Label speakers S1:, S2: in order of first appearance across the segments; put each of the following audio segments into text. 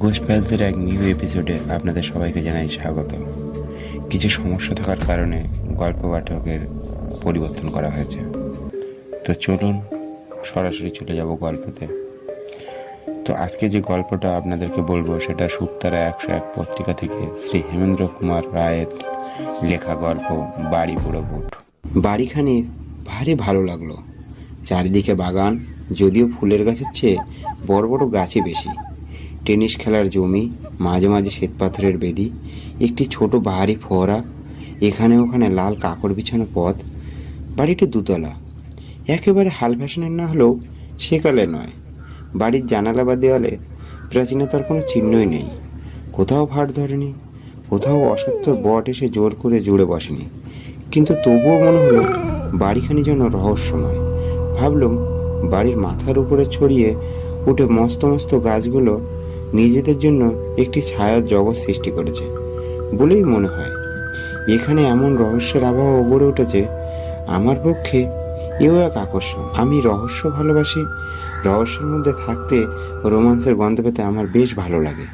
S1: ঘোষ প্যালসের এক নিউ এপিসোডে আপনাদের সবাইকে জানাই স্বাগত। কিছু সমস্যা থাকার কারণে গল্প পাঠকের পরিবর্তন করা হয়েছে, তো চলুন সরাসরি চলে যাব গল্পতে। তো আজকে যে গল্পটা আপনাদেরকে বলবো সেটা সুক্তারা 101 পত্রিকা থেকে শ্রী হেমেন্দ্র কুমার রায়ের লেখা গল্প বাড়ি বুড়ো বুট। বাড়িখানি ভারী ভালো লাগলো। চারিদিকে বাগান, যদিও ফুলের গাছের চেয়ে বড় বড় গাছই বেশি। টেনিস খেলার জমি, মাঝে মাঝে শ্বেতপাথরের বেদি, একটি ছোট বাহারি ফোয়ারা, এখানে ওখানে লাল কাকড় বিছানো পথ। বাড়িটি দুতলা, একেবারে হাল ফ্যাশনের না হলেও সেকালে নয়। বাড়ির জানালা বা দেওয়ালে প্রাচীনতার কোনো চিহ্নই নেই। কোথাও ভাট ধরেনি, কোথাও অসত্য বট এসে জোর করে জুড়ে বসেনি। কিন্তু তবুও মনে হলো বাড়িখানি যেন রহস্যময়। ভাবলুম বাড়ির মাথার উপরে ছড়িয়ে উঠে মস্ত মস্ত গাছগুলো নিজেদের জন্য একটি ছায়ার জগৎ সৃষ্টি করেছে বলেই মনে হয়। এখানে এমন রহস্যের আবহাওয়া গড়ে উঠেছে, আমার পক্ষে এও এক আকর্ষণ। আমি রহস্য ভালোবাসি। রহস্যের মধ্যে থাকতে রোমান্সের গন্ধ পেতে আমার বেশ ভালো লাগে।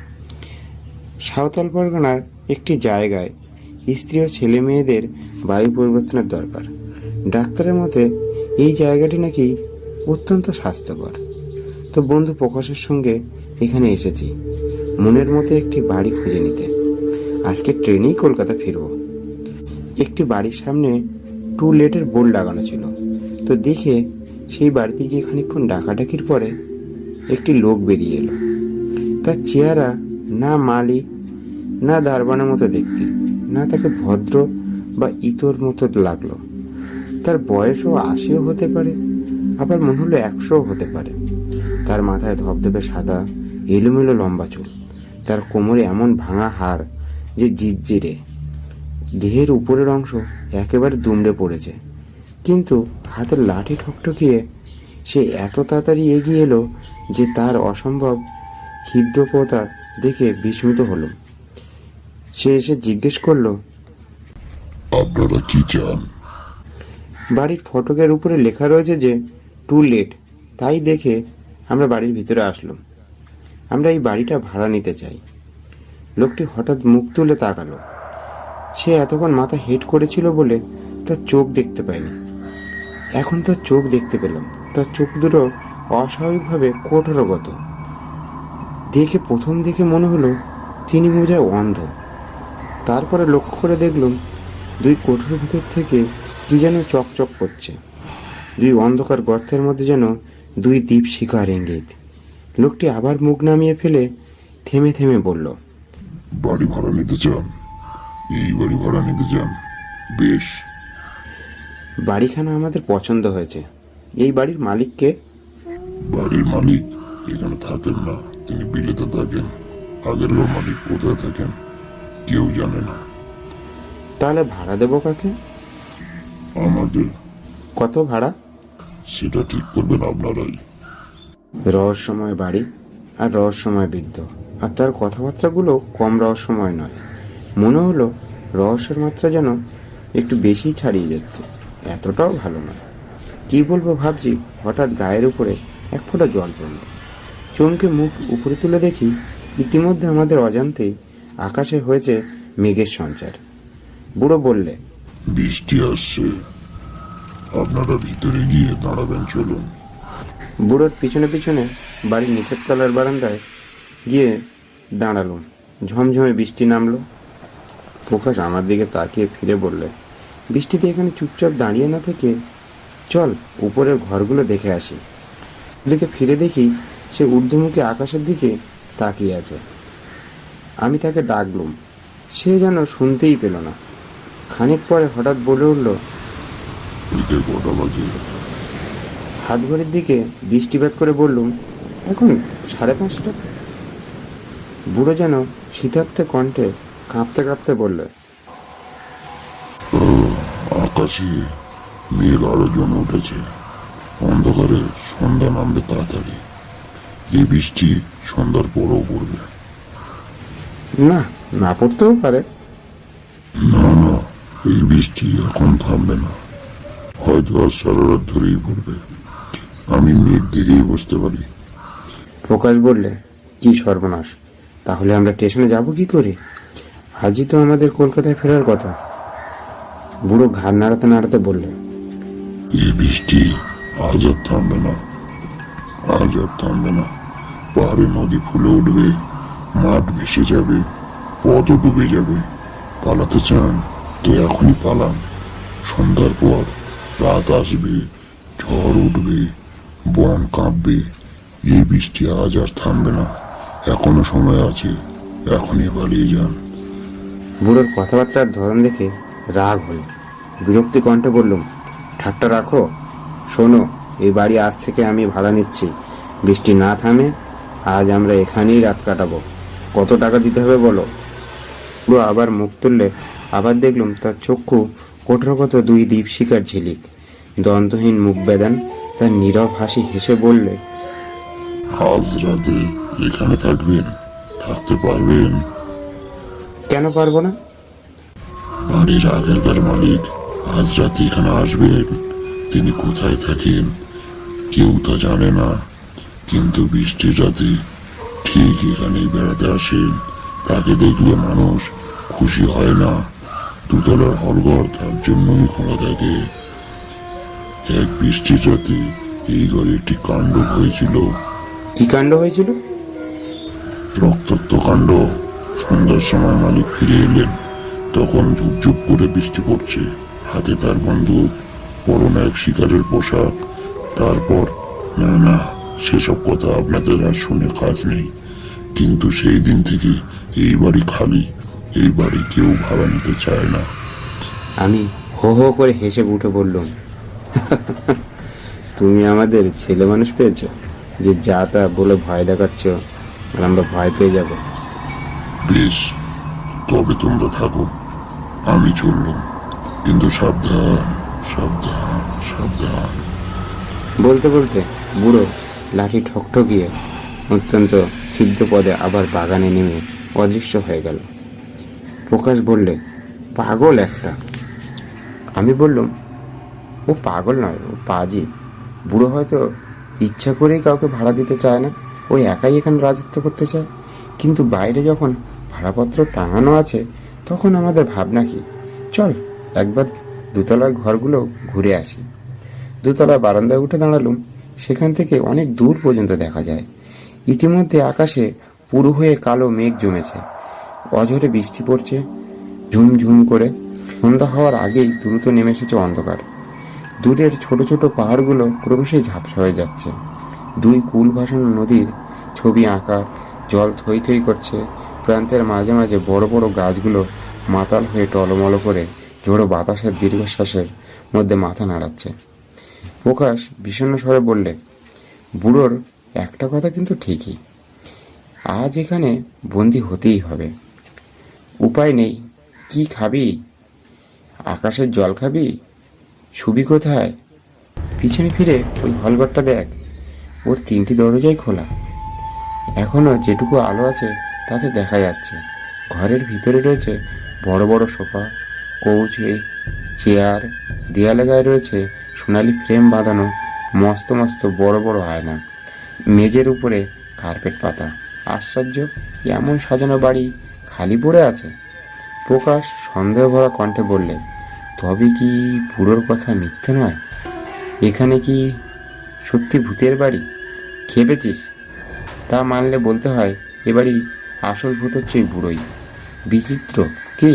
S1: সাঁওতাল পরগনার একটি জায়গায় স্ত্রী ও ছেলে মেয়েদের বায়ু পরিবর্তনের দরকার। ডাক্তারের মতে এই জায়গাটি নাকি অত্যন্ত স্বাস্থ্যকর। তো বন্ধু প্রকাশের সঙ্গে এখানে এসেছি মনের মতো একটি বাড়ি খুঁজে নিতে। আজকে ট্রেনেই কলকাতা ফিরব। একটি বাড়ির সামনে টু লেটের বোর্ড লাগানো ছিল, তো দেখে সেই বাড়িতে গিয়ে খানিকক্ষণ ডাকাডাকির পরে একটি লোক বেরিয়ে এলো। তার চেহারা না মালি না দারবানের মতো দেখতে, না তাকে ভদ্র বা ইতর মতো লাগলো। তার বয়সও 80ও হতে পারে, আবার মনে হলো 100ও হতে পারে। তার মাথায় ধবধবে সাদা এলোমেলো লম্বা চুল, তার কোমরে এমন ভাঙা হাড় যে জিরজিরে। দেহের উপরের অংশ একেবারে দুমড়ে পড়েছে, কিন্তু হাতের লাঠি ঠকঠকিয়ে সে এত তাড়াতাড়ি এগিয়ে এলো যে তার অসম্ভব ক্ষিপ্রতা দেখে বিস্মিত হলো। সে এসে জিজ্ঞেস করলো,
S2: আপনারা কি চান?
S1: বাড়ির ফটকের উপরে লেখা রয়েছে যে টু লেট, তাই দেখে আমরা বাড়ির ভিতরে আসলাম। আমরা এই বাড়িটা ভাড়া নিতে চাই। লোকটি হঠাৎ মুখ তুলে তাকালো। সে এতক্ষণ মাথা হেট করেছিল বলে তার চোখ দেখতে পায়নি, এখন তার চোখ দেখতে পেলাম। তার চোখ দুটো অস্বাভাবিকভাবে কঠোরগত। প্রথম দেখে মনে হলো তিনি বোঝায় অন্ধ। তারপরে লক্ষ্য করে দেখলাম দুই কোঠরের ভিতর থেকে কি যেন চকচক করছে। দুই অন্ধকার গর্তের মধ্যে যেন দুই দ্বীপ শিখার ইঙ্গিত। লোকটি আবার মুখ নামিয়ে ফেলে থেমে থেমে বলল,
S2: বাড়ি ভাড়া নিতে চান? এই বাড়ি ভাড়া নিতে চান? বেশ।
S1: বাড়িখানা আমাদের পছন্দ হয়েছে। এই বাড়ির মালিককে?
S2: বাড়ির মালিক এখানে থাকেন না, তিনি বিলেতে থাকেন। আগের মালিক কোথায় থাকেন কেউ জানে না।
S1: তাহলে ভাড়া দেবো কাকে?
S2: আমাদের।
S1: কত ভাড়া?
S2: সেটা ঠিক করবেন আপনারাই।
S1: রহস্যময় বাড়ি আর রহস্যময় বৃদ্ধ, আর তার কথাবার্তাগুলো কম রহস্যময় নয়। মনে হলো রহস্যের মাত্রা যেন একটু বেশি ছাড়িয়ে যাচ্ছে। এতটাও ভালো নয়। কি বলবো ভাবছি, হঠাৎ গায়ের উপরে এক ফোঁটা জল পড়ল। চমকে মুখ উপরে তুলে দেখি ইতিমধ্যে আমাদের অজান্তেই আকাশে হয়েছে মেঘের সঞ্চার। বুড়ো বললে,
S2: বৃষ্টি আসছে, আপনারা ভিতরে গিয়ে দাঁড়াবেন, চলুন।
S1: বুড়োর পিছনে পিছনে বাড়ির নিচের তলার বারান্দায় গিয়ে দাঁড়ালুম। ঝমঝমে বৃষ্টি নামলো। প্রকাশ আমার দিকে তাকিয়ে ফিরে বললে, বৃষ্টিতে এখানে চুপচাপ দাঁড়িয়ে না থেকে চল উপরের ঘরগুলো দেখে আসি। দিকে ফিরে দেখি সে ঊর্ধ্বমুখী আকাশের দিকে তাকিয়ে আছে। আমি তাকে ডাকলুম, সে যেন শুনতেই পেল না। খানিক পরে হঠাৎ বলে উঠল,
S2: কটা বাজে?
S1: হাত ঘড়ির দিকে দৃষ্টিপাত করে বললুম, এখন 5:30। বুড়ো যেন শীতার্থে কণ্ঠে কাঁপতে কাঁপতে বললে,
S2: আকাশে মেঘ আরো জমে উঠেছে। অন্ধকারে সন্ধ্যা নামবে তাড়াতাড়ি। এই বৃষ্টি সন্ধ্যার পরও পড়বে।
S1: না, না পড়তেও পারে।
S2: না না, এই বৃষ্টি এখন থামবে না, হয়তো আজ সারা রাত ধরেই পড়বে। আমি মেঘ দেখেই বুঝতে পারি।
S1: প্রকাশ বললে, কি সর্বনাশ! তাহলে আমরা স্টেশনে যাব কি করে? আজই তো আমাদের কলকাতায় ফেরার কথা। বুড়ো ঘাড় নাড়াতে নাড়াতে বললে,
S2: এই বৃষ্টি আজ আর থামবে না, আজ আর থামবে না। পাহাড়ে নদী ফুলে উঠবে, মাঠ ভেসে যাবে, পথও ডুবে যাবে। পালাতে চান তো এখনই পালান। সন্ধ্যার পর রাত আসবে, ঝড় উঠবে, বন কাঁপবে। এই বৃষ্টি আজ আর থামবে না। এখনো সময় আছে, এখনই পালিয়ে যান।
S1: বুড়োর কথাবার্তার ধরন দেখে রাগ হল। বিরক্তি কণ্ঠে বললুম, ঠাট্টা রাখো। শোনো, এই বাড়ি আজ থেকে আমি ভাড়া নিচ্ছি। বৃষ্টি না থামে আজ আমরা এখানেই রাত কাটাবো। কত টাকা দিতে হবে বলো? বুড়ো আবার মুখ তুললে আবার দেখলুম তার চক্ষু কঠোরগত দুই দীপশিকার ঝিলিক। দ্বন্দ্বহীন মুখ বেদান তার নীরব হাসি হেসে বললে,
S2: আজ রাতে এখানে থাকবেন? থাকতে পারবেন?
S1: কেন পারবো না?
S2: বাড়ির আগেরকার মালিক আজ রাতে এখানে আসবেন। তিনি কোথায় থাকেন কেউ তা জানে না, কিন্তু বৃষ্টির রাতে ঠিক এখানেই বেড়াতে আসেন। তাকে দেখলে মানুষ খুশি হয় না। দুতলার হলঘর তার জন্যই খোলা থাকে। এক বৃষ্টির রাতে এই ঘরে একটি কাণ্ড হয়েছিল।
S1: কি কাণ্ড হয়েছিল?
S2: রক্তাক্ত কাণ্ড। সন্ধ্যার সময় মালিক ফিরে এলেন, তখন ঝুপঝুপ করে বৃষ্টি পড়ছে। হাতে তার বন্দুক, পরনে এক শিকারের পোশাক। তারপর না না, সেসব কথা আপনাদের আর শুনে কাজ নেই। কিন্তু সেই দিন থেকে এই বাড়ি খালি। এই বাড়ি কেউ ভাড়া নিতে চায় না।
S1: আমি হো হো করে হেসে উঠে বললুম, তুমি আমাদের ছেলে মানুষ পেয়েছো যে যা তা বলে ভয় দেখাচ্ছ আর আমরা ভয় পেয়ে যাব?
S2: বেশ, তবে তোমরা থাকো, আমি চললাম। কিন্তু সাবধান, সাবধান, সাবধান।
S1: বলতে বলতে বুড়ো লাঠি ঠকঠকিয়ে অত্যন্ত ক্ষিপ্ত পদে আবার বাগানে নেমে অদৃশ্য হয়ে গেল। প্রকাশ বললে, পাগল একটা। আমি বললুম, ও পাগল নয়, ও পাজি। বুড়ো হয়তো ইচ্ছা করেই কাউকে ভাড়া দিতে চায় না, ও একাই এখানে রাজত্ব করতে চায়। কিন্তু বাইরে যখন ভাড়াপত্র টাঙানো আছে তখন আমাদের ভাবনা কি? চল একবার দোতলার ঘরগুলো ঘুরে আসি। দোতলা বারান্দায় উঠে দাঁড়ালুম। সেখান থেকে অনেক দূর পর্যন্ত দেখা যায়। ইতিমধ্যে আকাশে পুরো হয়ে কালো মেঘ জমেছে। অঝরে বৃষ্টি পড়ছে ঝুমঝুম করে। সন্ধ্যা হওয়ার আগেই দ্রুত নেমে এসেছে অন্ধকার। দূরের ছোট ছোট পাহাড়গুলো ক্রমশই ঝাপসা হয়ে যাচ্ছে। দুই কুল ভাসানো নদীর ছবি আঁকা, জল থই থই করছে। প্রান্তের মাঝে মাঝে বড় বড় গাছগুলো মাতাল হয়ে টলমল করে ঝোড়ো বাতাসের দীর্ঘশ্বাসের মধ্যে মাথা নাড়াচ্ছে। প্রকাশ বিষণ্ণ স্বরে বললে, বুড়োর একটা কথা কিন্তু ঠিকই, আজ এখানে বন্দি হতেই হবে। উপায় নেই। কি খাবি? আকাশের জল খাবি? শুবি কোথায়? পিছনে ফিরে ওই হলঘরটা দেখ, ওর 3টি দরজাই খোলা। এখনো যেটুকু আলো আছে তাতে দেখা যাচ্ছে ঘরের ভিতরে রয়েছে বড় বড় সোফা, কৌচে, চেয়ার। দেয়ালে গায়ে রয়েছে সোনালি ফ্রেম বাঁধানো মস্ত মস্ত বড় বড় আয়না। মেজের উপরে কার্পেট পাতা। আশ্চর্য, এমন সাজানো বাড়ি খালি পড়ে আছে। প্রকাশ সন্দেহ ভরা কণ্ঠে বললে, তবে কি বুড়োর কথা মিথ্যে নয়? এখানে কি সত্যি ভূতের বাড়ি? খেপেছিস? তা মানলে বলতে হয় এ বাড়ি আসল ভূত হচ্ছে ওই বুড়োই। বিচিত্র কি,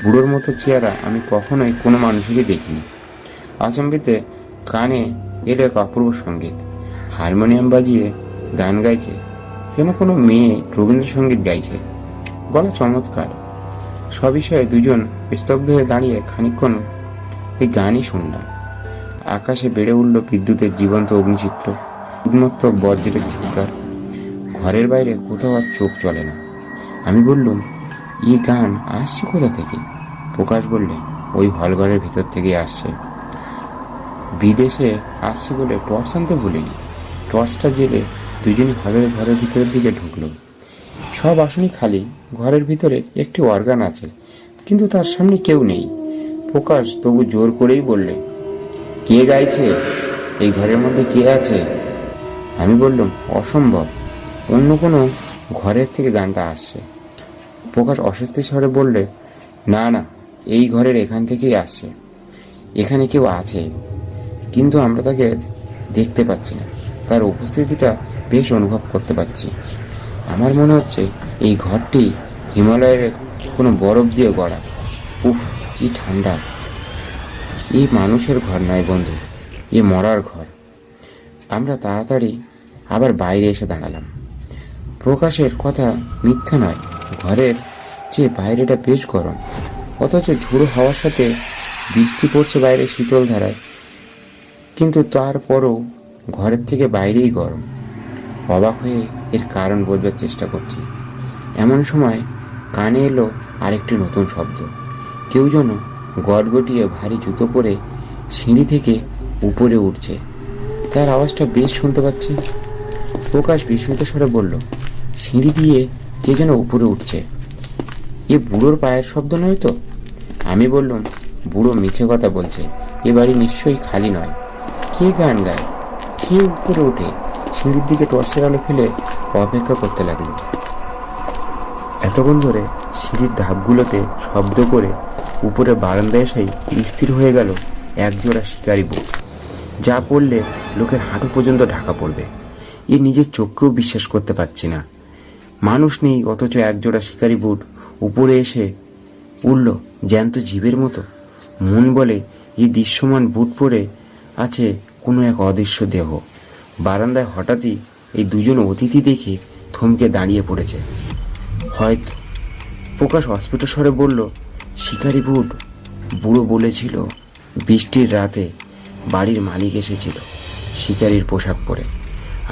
S1: বুড়োর মতো চেহারা আমি কখনোই কোনো মানুষেরই দেখিনি। আচম্বিতে কানে এলো এক অপূর্ব সঙ্গীত। হারমোনিয়াম বাজিয়ে গান গাইছে, যেন কোনো মেয়ে রবীন্দ্রসঙ্গীত গাইছে। গলা চমৎকার। সবিষয়ে দুজন স্তব্ধ হয়ে দাঁড়িয়ে খানিকক্ষণ এই গানই শুনলাম। আকাশে বেড়ে উঠল বিদ্যুতের জীবন্ত অগ্নিচিত্র, উন্মত্ত বজ্রের চিৎকার। ঘরের বাইরে কোথাও আর চোখ চলে না। আমি বললুম, এই গান আসছে কোথা থেকে? প্রকাশ বললে, ওই হলঘরের ভিতর থেকেই আসছে। বিদেশে আসছে বলে টর্চ আনতে ভুলিনি। টর্চটা জেলে দুজনই ঘরের ভিতরের দিকে ঢুকলো। সব আসনই খালি। ঘরের ভিতরে একটি অর্গান আছে, কিন্তু তার সামনে কেউ নেই। প্রকাশ তবু জোর করেই বললে, কে গাইছে? এই ঘরের মধ্যে কে আছে? আমি বললাম, অসম্ভব, অন্য কোনো ঘরের থেকে গানটা আসছে। প্রকাশ অস্বস্তি স্বরে বললে, না না, এই ঘরের এখান থেকেই আসছে। এখানে কেউ আছে, কিন্তু আমরা তাকে দেখতে পাচ্ছি না। তার উপস্থিতিটা বেশ অনুভব করতে পারছি। আমার মনে হচ্ছে এই ঘরটি হিমালয়ের কোনো বরফ দিয়ে গড়া। উফ, কি ঠান্ডা! এই মানুষের ঘর নয় বন্ধু, এ মরার ঘর। আমরা তাড়াতাড়ি আবার বাইরে এসে দাঁড়ালাম। প্রকাশের কথা মিথ্যা নয়, ঘরের চেয়ে বাইরেটা বেশ গরম, অথচ ঝোড়ো হাওয়ার সাথে বৃষ্টি পড়ছে বাইরে শীতল ধারায়, কিন্তু তারপরও ঘরের থেকে বাইরেই গরম। অবাক হয়ে এর কারণ বোঝবার চেষ্টা করছি। এমন সময় কানে এলো আরেকটি নতুন শব্দ। কেউ যেন গটগটিয়ে ভারী জুতো পরে সিঁড়ি থেকে উপরে উঠছে। তার আওয়াজটা বেশ শুনতে পাচ্ছি। প্রকাশ বিস্মিত স্বরে বলল, সিঁড়ি দিয়ে কে যেন উপরে উঠছে। এ বুড়োর পায়ের শব্দ নয় তো? আমি বললাম, বুড়ো মিছে কথা বলছে, এ বাড়ি নিশ্চয়ই খালি নয়। কে গান গায়, কে উপরে ওঠে? সিঁড়ির দিকে টর্চের আলো ফেলে অপেক্ষা করতে লাগলো। এতক্ষণ ধরে সিঁড়ির ধাপগুলোতে শব্দ করে উপরে বারান্দায় এসেই স্থির হয়ে গেল একজোড়া শিকারি বুট, যা পড়লে লোকের হাঁটু পর্যন্ত ঢাকা পড়বে। এ নিজের চোখকেও বিশ্বাস করতে পারছি না। মানুষ নেই, অথচ একজোড়া শিকারি বুট উপরে এসে উঠল জ্যান্ত জীবের মতো। মন বলে এই দৃশ্যমান বুট পরে আছে কোনো এক অদৃশ্য দেহ। বারান্দায় হঠাৎই এই দুজন অতিথি দেখে থমকে দাঁড়িয়ে পড়েছে। হয়তো, প্রকাশ অস্ফুট স্বরে বলল, শিকারি বুট। বুড়ো বলেছিল বৃষ্টির রাতে বাড়ির মালিক এসেছিল শিকারির পোশাক পরে।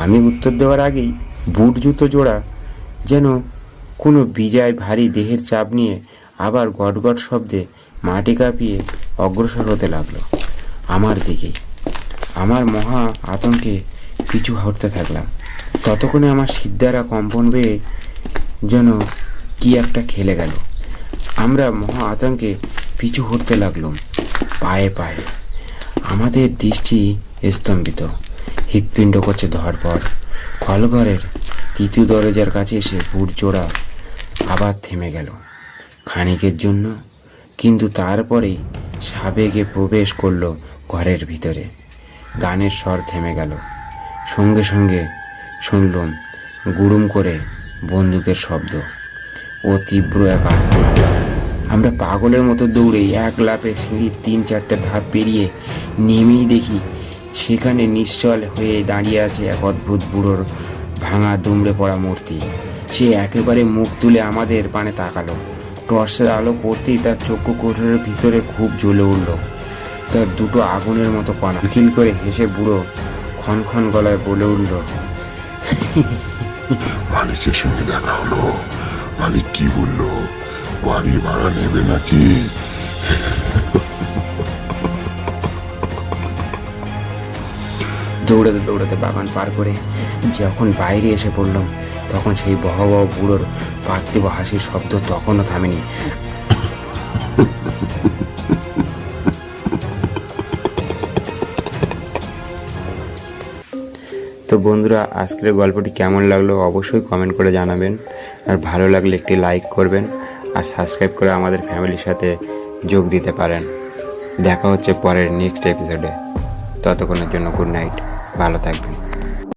S1: আমি উত্তর দেওয়ার আগেই বুট জুতো জোড়া যেন কোনো বিজয় ভারী দেহের চাপ নিয়ে আবার গটগট শব্দে মাটি কাঁপিয়ে অগ্রসর হতে লাগলো আমার দিকেই। আমার মহা আতঙ্কে পিছু হটতে থাকলাম। ততক্ষণে আমার সিদ্ধারা কম্পন বেয়ে যেন কি একটা খেলে গেল। আমরা মহা আতঙ্কে পিছু হটতে লাগলাম পায়ে পায়ে। আমাদের দৃষ্টি স্তম্ভিত, হৃৎপিণ্ড করছে ধরপড়। কলঘরের তৃতীয় দরজার কাছে এসে বুট জোড়া আবার থেমে গেল খানিকের জন্য, কিন্তু তারপরেই সাবেগে প্রবেশ করলো ঘরের ভিতরে। গানের স্বর থেমে গেল। সঙ্গে সঙ্গে শুনলাম গুড়ুম করে বন্দুকের শব্দ ও তীব্র এক আর্তনাদ। আমরা পাগলের মতো দৌড়ে এক লাফে সিঁড়ির 3-4টে ধাপ পেরিয়ে নেমেই দেখি সেখানে নিশ্চল হয়ে দাঁড়িয়ে আছে এক অদ্ভুত বুড়োর ভাঙা দুমড়ে পড়া মূর্তি। সে একেবারে মুখ তুলে আমাদের পানে তাকালো। টর্চের আলো পড়তেই তার চক্ষু কোঠরের ভিতরে খুব জ্বলে উঠল। তার দুটো আগুনের মতো কণা খিল করে হেসে বুড়ো ক্ষণ গলায় বলে উঠল,
S2: মালিকের সঙ্গে দেখা হলো। মালিক কি বললো? বাড়ি ভাড়া নেবে নাকি?
S1: দৌড়াতে দৌড়াতে বাগান পার করে যখন বাইরে এসে পড়লাম, তখন সেই বহাবহ বুড়োর পার্থিব হাসির শব্দ তখনও থামেনি। তো বন্ধুরা, আজকের গল্পটি কেমন লাগলো অবশ্যই কমেন্ট করে জানাবেন। আর ভালো লাগলে একটি লাইক করবেন আর সাবস্ক্রাইব করে আমাদের ফ্যামিলির সাথে যোগ দিতে পারেন। দেখা হচ্ছে পরের নেক্সট এপিসোডে। ততক্ষণের জন্য গুড নাইট, ভালো থাকবেন।